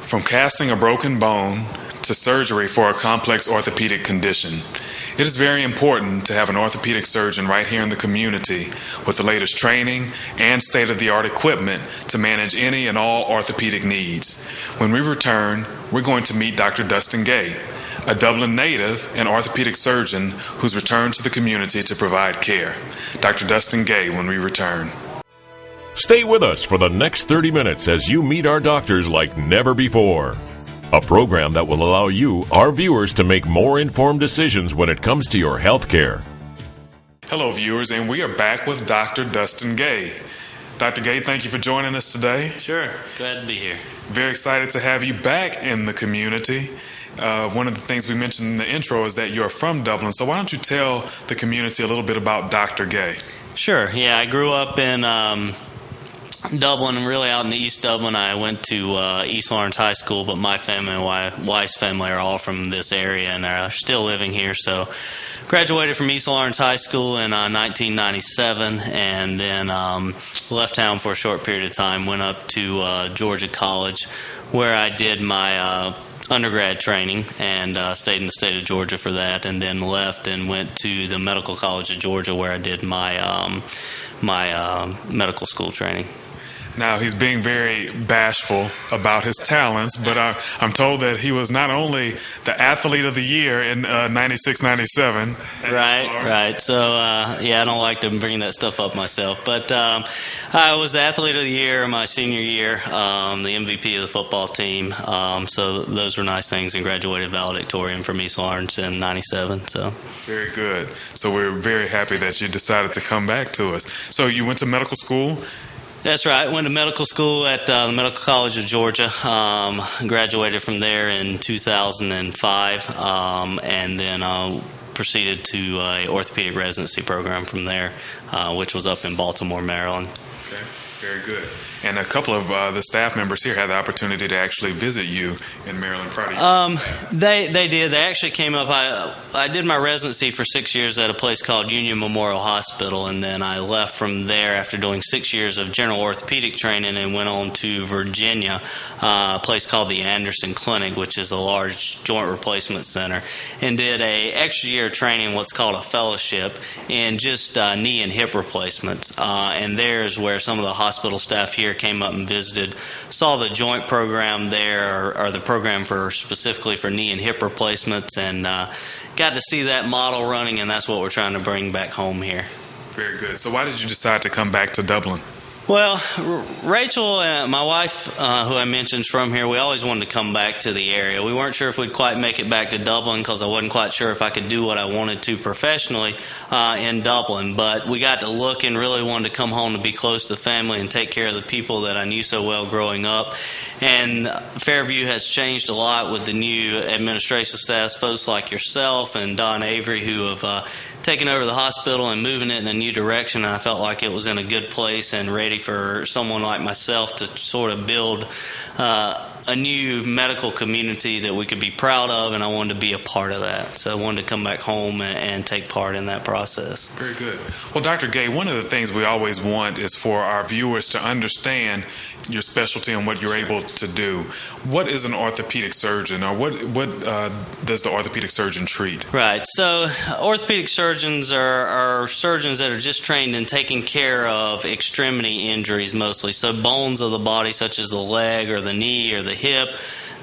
From casting a broken bone to surgery for a complex orthopedic condition, it is very important to have an orthopedic surgeon right here in the community with the latest training and state-of-the-art equipment to manage any and all orthopedic needs. When we return, we're going to meet Dr. Dustin Gay, a Dublin native and orthopedic surgeon who's returned to the community to provide care. Dr. Dustin Gay when we return. Stay with us for the next 30 minutes as you meet our doctors like never before. A program that will allow you, our viewers, to make more informed decisions when it comes to your health care. Hello, viewers, and we are back with Dr. Dustin Gay. Dr. Gay, thank you for joining us today. Sure. Glad to be here. Very excited to have you back in the community. One of the things we mentioned in the intro is that you're from Dublin, so why don't you tell the community a little bit about Dr. Gay? Sure. Yeah, I grew up in Dublin, really out in East Dublin. I went to East Lawrence High School, but my family and my wife's family are all from this area and are still living here. So graduated from East Lawrence High School in 1997 and then left town for a short period of time, went up to Georgia College where I did my undergrad training and stayed in the state of Georgia for that, and then left and went to the Medical College of Georgia where I did my medical school training. Now, he's being very bashful about his talents, but I'm told that he was not only the athlete of the year in 96, 97. Right. So, I don't like to bring that stuff up myself. But I was the athlete of the year my senior year, the MVP of the football team. So those were nice things, and graduated valedictorian from East Lawrence in 97. So very good. So we're very happy that you decided to come back to us. So you went to medical school? That's right. Went to medical school at the Medical College of Georgia. Graduated from there in 2005, and then proceeded to a orthopedic residency program from there, which was up in Baltimore, Maryland. Okay, very good. And a couple of the staff members here had the opportunity to actually visit you in Maryland prior to They did. They actually came up. I did my residency for 6 years at a place called Union Memorial Hospital, and then I left from there after doing 6 years of general orthopedic training and went on to Virginia, a place called the Anderson Clinic, which is a large joint replacement center, and did a extra year of training, what's called a fellowship, in just knee and hip replacements. And there's where some of the hospital staff here came up and visited, saw the joint program there, or the program for specifically for knee and hip replacements, and got to see that model running, and that's what we're trying to bring back home here. Very good. So why did you decide to come back to Dublin? Well, Rachel, my wife, who I mentioned is from here, we always wanted to come back to the area. We weren't sure if we'd quite make it back to Dublin because I wasn't quite sure if I could do what I wanted to professionally in Dublin. But we got to look and really wanted to come home to be close to family and take care of the people that I knew so well growing up. And Fairview has changed a lot with the new administration staff, folks like yourself and Don Avery, who have taking over the hospital and moving it in a new direction. I felt like it was in a good place and ready for someone like myself to sort of build a new medical community that we could be proud of, and I wanted to be a part of that. So I wanted to come back home and take part in that process. Very good. Well, Dr. Gay, one of the things we always want is for our viewers to understand your specialty and what you're able to do. What is an orthopedic surgeon, or what does the orthopedic surgeon treat? Right. So orthopedic surgeons are surgeons that are just trained in taking care of extremity injuries mostly. So bones of the body, such as the leg or the knee or the hip,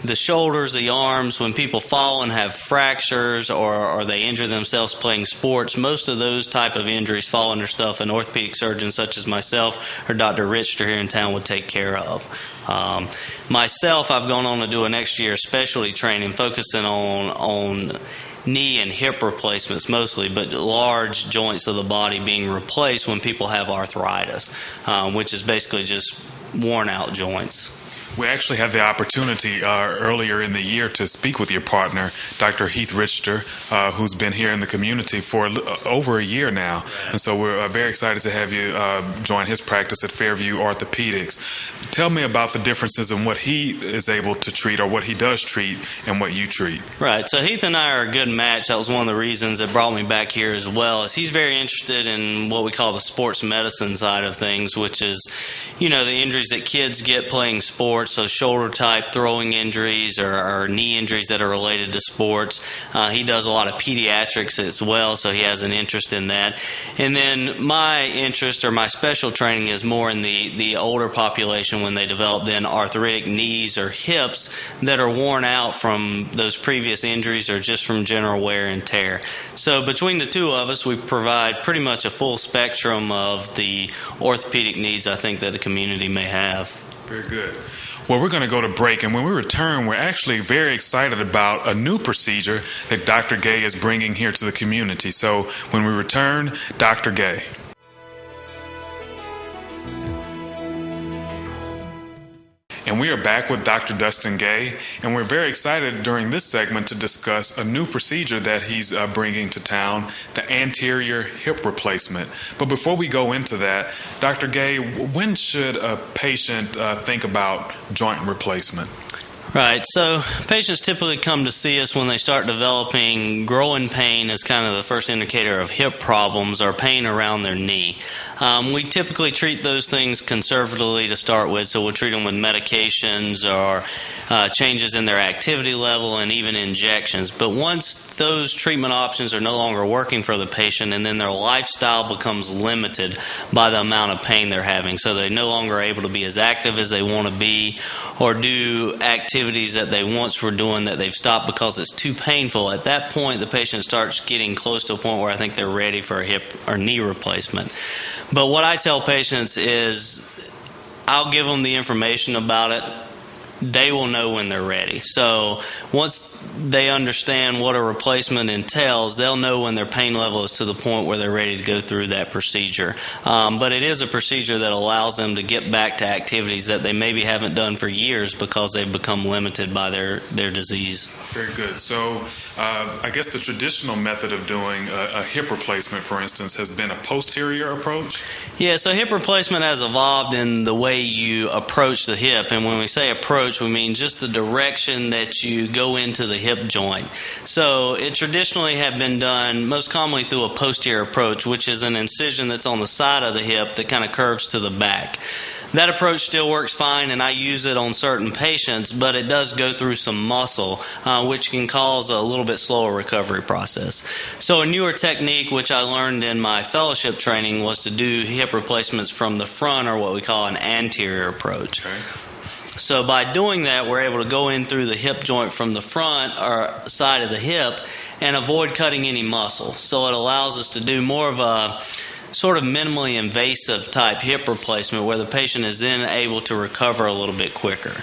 the shoulders, the arms. When people fall and have fractures or they injure themselves playing sports, most of those type of injuries fall under stuff an orthopedic surgeon such as myself or Dr. Richter here in town would take care of. Myself, I've gone on to do an extra year specialty training focusing on knee and hip replacements mostly, but large joints of the body being replaced when people have arthritis, which is basically just worn out joints. We actually had the opportunity earlier in the year to speak with your partner, Dr. Heath Richter, who's been here in the community for over a year now. And so we're very excited to have you join his practice at Fairview Orthopaedics. Tell me about the differences in what he is able to treat, or what he does treat, and what you treat. Right. So Heath and I are a good match. That was one of the reasons that brought me back here as well. Is he's very interested in what we call the sports medicine side of things, which is, the injuries that kids get playing sports, sports, so shoulder-type throwing injuries or knee injuries that are related to sports. He does a lot of pediatrics as well, so he has an interest in that. And then my interest or my special training is more in the older population when they develop then arthritic knees or hips that are worn out from those previous injuries or just from general wear and tear. So between the two of us, we provide pretty much a full spectrum of the orthopedic needs I think that the community may have. Very good. Well, we're going to go to break, and when we return, we're actually very excited about a new procedure that Dr. Gay is bringing here to the community. So when we return, Dr. Gay. And we are back with Dr. Dustin Gay, and we're very excited during this segment to discuss a new procedure that he's bringing to town, the anterior hip replacement. But before we go into that, Dr. Gay, when should a patient think about joint replacement? Right, so patients typically come to see us when they start developing growing pain as kind of the first indicator of hip problems or pain around their knee. We typically treat those things conservatively to start with, so we'll treat them with medications or changes in their activity level and even injections. But once those treatment options are no longer working for the patient and then their lifestyle becomes limited by the amount of pain they're having, so they're no longer able to be as active as they want to be or do activities that they once were doing that they've stopped because it's too painful, at that point the patient starts getting close to a point where I think they're ready for a hip or knee replacement. But what I tell patients is I'll give them the information about it. They will know when they're ready. So once they understand what a replacement entails, they'll know when their pain level is to the point where they're ready to go through that procedure. But it is a procedure that allows them to get back to activities that they maybe haven't done for years because they've become limited by their disease. Very good. So I guess the traditional method of doing a hip replacement, for instance, has been a posterior approach? Yeah, so hip replacement has evolved in the way you approach the hip. And when we say approach, we mean just the direction that you go into the hip joint. So it traditionally had been done most commonly through a posterior approach, which is an incision that's on the side of the hip that kind of curves to the back. That approach still works fine, and I use it on certain patients, but it does go through some muscle, which can cause a little bit slower recovery process. So a newer technique, which I learned in my fellowship training, was to do hip replacements from the front, or what we call an anterior approach. Okay. So by doing that, we're able to go in through the hip joint from the front or side of the hip and avoid cutting any muscle. So it allows us to do more of a sort of minimally invasive type hip replacement where the patient is then able to recover a little bit quicker.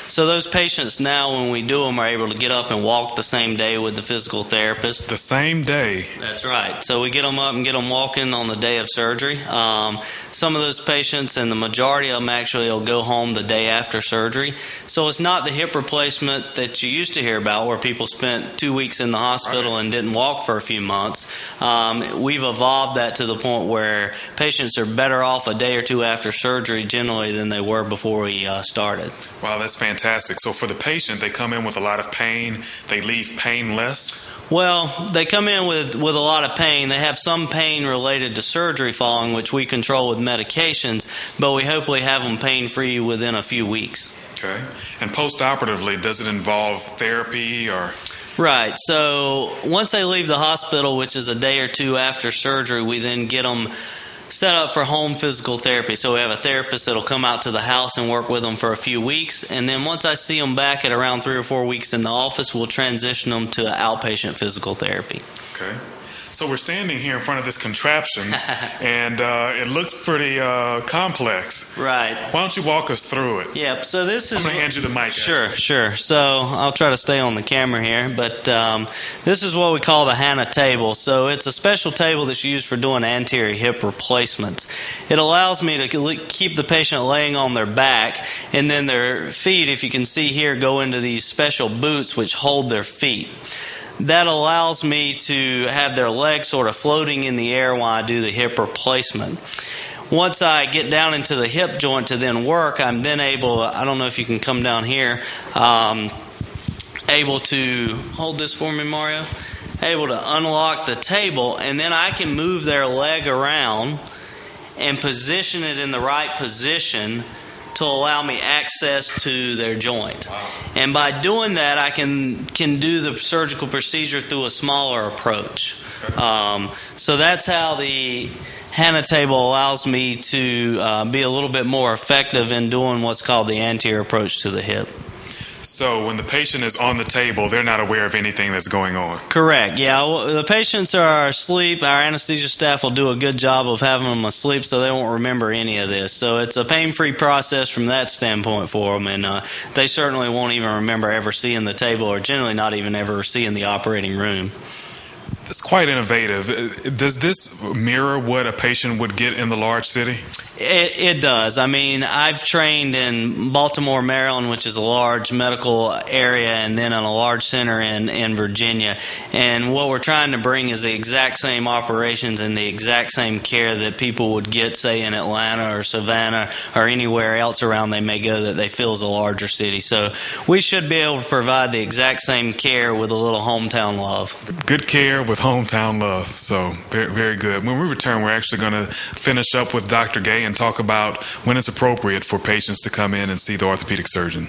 So those patients now, when we do them, are able to get up and walk the same day with the physical therapist. The same day? That's right. So we get them up and get them walking on the day of surgery. Some of those patients, and the majority of them actually, will go home the day after surgery. So it's not the hip replacement that you used to hear about where people spent 2 weeks in the hospital and didn't walk for a few months. We've evolved that to the point where patients are better off a day or two after surgery generally than they were before we started. Wow, that's fantastic. So for the patient, they come in with a lot of pain. They leave painless? Well, they come in with a lot of pain. They have some pain related to surgery following, which we control with medications, but we hopefully have them pain-free within a few weeks. Okay. And post-operatively, does it involve therapy or... Right. So once they leave the hospital, which is a day or two after surgery, we then get them set up for home physical therapy. So we have a therapist that'll come out to the house and work with them for a few weeks. And then once I see them back at around 3 or 4 weeks in the office, we'll transition them to outpatient physical therapy. Okay. So we're standing here in front of this contraption, and it looks pretty complex. Right. Why don't you walk us through it? Yep. So this is... I'm going to hand you the mic. Sure. So I'll try to stay on the camera here, but this is what we call the Hannah table. So it's a special table that's used for doing anterior hip replacements. It allows me to keep the patient laying on their back, and then their feet, if you can see here, go into these special boots which hold their feet. That allows me to have their legs sort of floating in the air while I do the hip replacement. Once I get down into the hip joint to then work, I'm then able, I don't know if you can come down here, able to, hold this for me, Mario, able to unlock the table, and then I can move their leg around and position it in the right position to allow me access to their joint. Wow. And by doing that, I can do the surgical procedure through a smaller approach. So that's how the Hanna table allows me to be a little bit more effective in doing what's called the anterior approach to the hip. So when the patient is on the table, they're not aware of anything that's going on. Correct. Yeah, the patients are asleep. Our anesthesia staff will do a good job of having them asleep so they won't remember any of this. So it's a pain-free process from that standpoint for them, and they certainly won't even remember ever seeing the table or generally not even ever seeing the operating room. It's quite innovative. Does this mirror what a patient would get in the large city? It does. I mean, I've trained in Baltimore, Maryland, which is a large medical area, and then in a large center in Virginia. And what we're trying to bring is the exact same operations and the exact same care that people would get, say, in Atlanta or Savannah or anywhere else around they may go that they feel is a larger city. So we should be able to provide the exact same care with a little hometown love. Good care with hometown love. So very, very good. When we return, we're actually going to finish up with Dr. Gay and talk about when it's appropriate for patients to come in and see the orthopedic surgeon.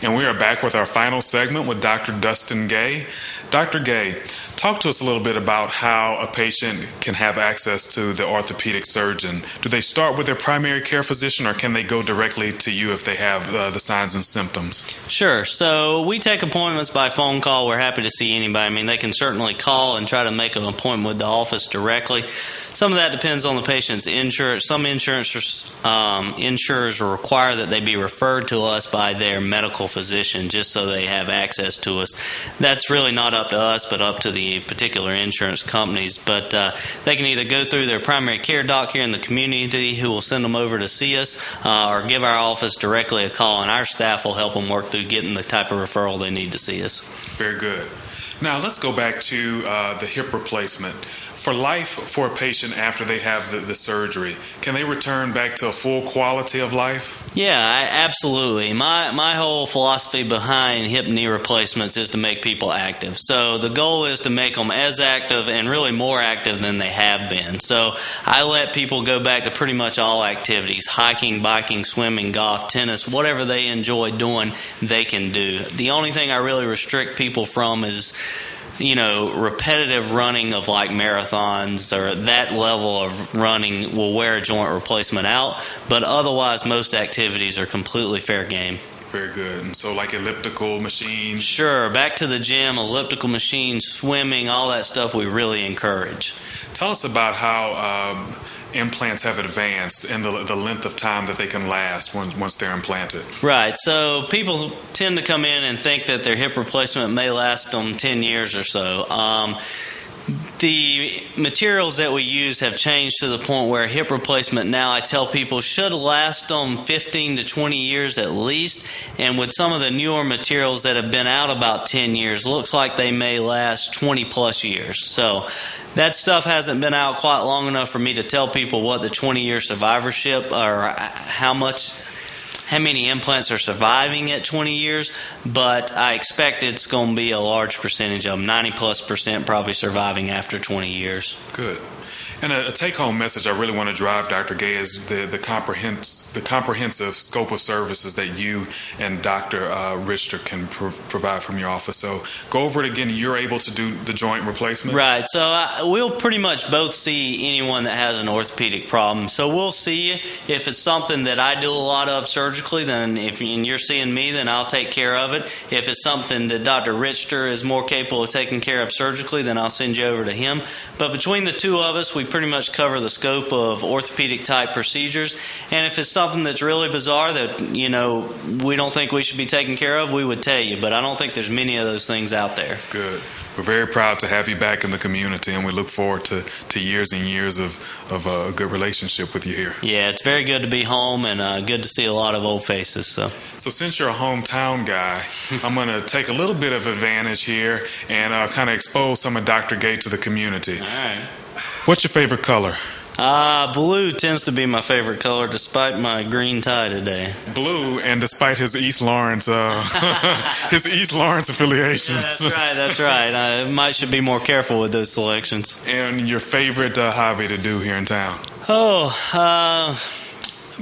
And we are back with our final segment with Dr. Dustin Gay. Dr. Gay, talk to us a little bit about how a patient can have access to the orthopedic surgeon. Do they start with their primary care physician, or can they go directly to you if they have the signs and symptoms? Sure. So we take appointments by phone call. We're happy to see anybody. I mean, they can certainly call and try to make an appointment with the office directly. Some of that depends on the patient's insurance. Some insurers require that they be referred to us by their medical physician just so they have access to us. That's really not up to us, but up to the particular insurance companies. But they can either go through their primary care doc here in the community who will send them over to see us or give our office directly a call, and our staff will help them work through getting the type of referral they need to see us. Very good. Now let's go back to the hip replacement. For life for a patient after they have the surgery, can they return back to a full quality of life? Yeah, absolutely. My whole philosophy behind hip knee replacements is to make people active. So the goal is to make them as active and really more active than they have been. So I let people go back to pretty much all activities: hiking, biking, swimming, golf, tennis, whatever they enjoy doing, they can do. The only thing I really restrict people from is repetitive running of like marathons or that level of running will wear a joint replacement out, but otherwise most activities are completely fair game. Very good. And so like elliptical machines? Sure. Back to the gym, elliptical machines, swimming, all that stuff we really encourage. Tell us about how implants have advanced and the length of time that they can last once they're implanted. Right. So people tend to come in and think that their hip replacement may last them 10 years or so. The materials that we use have changed to the point where hip replacement now, I tell people, should last them 15 to 20 years at least. And with some of the newer materials that have been out about 10 years, looks like they may last 20 plus years. So that stuff hasn't been out quite long enough for me to tell people what the 20-year survivorship or how many implants are surviving at 20 years, but I expect it's going to be a large percentage of them, 90+% probably surviving after 20 years. Good. And a take-home message I really want to drive, Dr. Gay, is the comprehensive scope of services that you and Dr. Richter can provide from your office. So go over it again. You're able to do the joint replacement? Right. So we'll pretty much both see anyone that has an orthopedic problem. So we'll see you. If it's something that I do a lot of surgically, then and you're seeing me, then I'll take care of it. If it's something that Dr. Richter is more capable of taking care of surgically, then I'll send you over to him. But between the two of us, we pretty much cover the scope of orthopedic type procedures. And if it's something that's really bizarre that we don't think we should be taking care of, we would tell you. But I don't think there's many of those things out there. Good. We're very proud to have you back in the community, and we look forward to years and years of a good relationship with you here. Yeah, it's very good to be home and good to see a lot of old faces. So since you're a hometown guy, I'm going to take a little bit of advantage here and kind of expose some of Dr. Gay to the community. All right. What's your favorite color? Blue tends to be my favorite color, despite my green tie today. Blue, and despite his East Lawrence affiliations. Yeah, that's right. I should be more careful with those selections. And your favorite hobby to do here in town?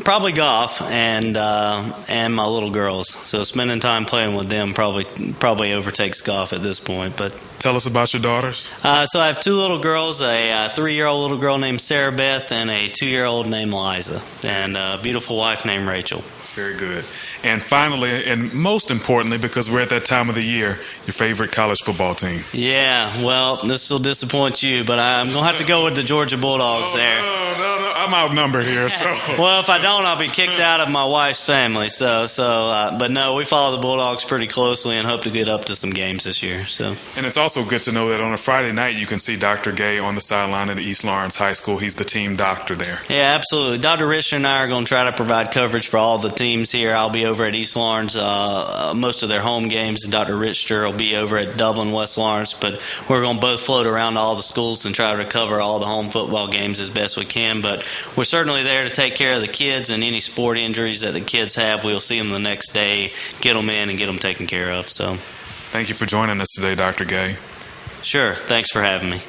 Probably golf and my little girls. So spending time playing with them probably overtakes golf at this point. But tell us about your daughters. So I have two little girls, a 3-year-old little girl named Sarah Beth and a 2-year-old named Liza, and a beautiful wife named Rachel. Very good. And finally, and most importantly, because we're at that time of the year, your favorite college football team. Yeah, well, this will disappoint you, but I'm going to have to go with the Georgia Bulldogs there. No, I'm outnumbered here. So. Well, if I don't, I'll be kicked out of my wife's family. But no, we follow the Bulldogs pretty closely and hope to get up to some games this year. So. And it's also good to know that on a Friday night, you can see Dr. Gay on the sideline at East Lawrence High School. He's the team doctor there. Yeah, absolutely. Dr. Richter and I are going to try to provide coverage for all the teams here. I'll be over at East Lawrence, most of their home games, and Dr. Richter will be over at Dublin, West Lawrence. But we're going to both float around to all the schools and try to cover all the home football games as best we can. But we're certainly there to take care of the kids, and any sport injuries that the kids have, we'll see them the next day, get them in, and get them taken care of. So, thank you for joining us today, Dr. Gay. Sure. Thanks for having me.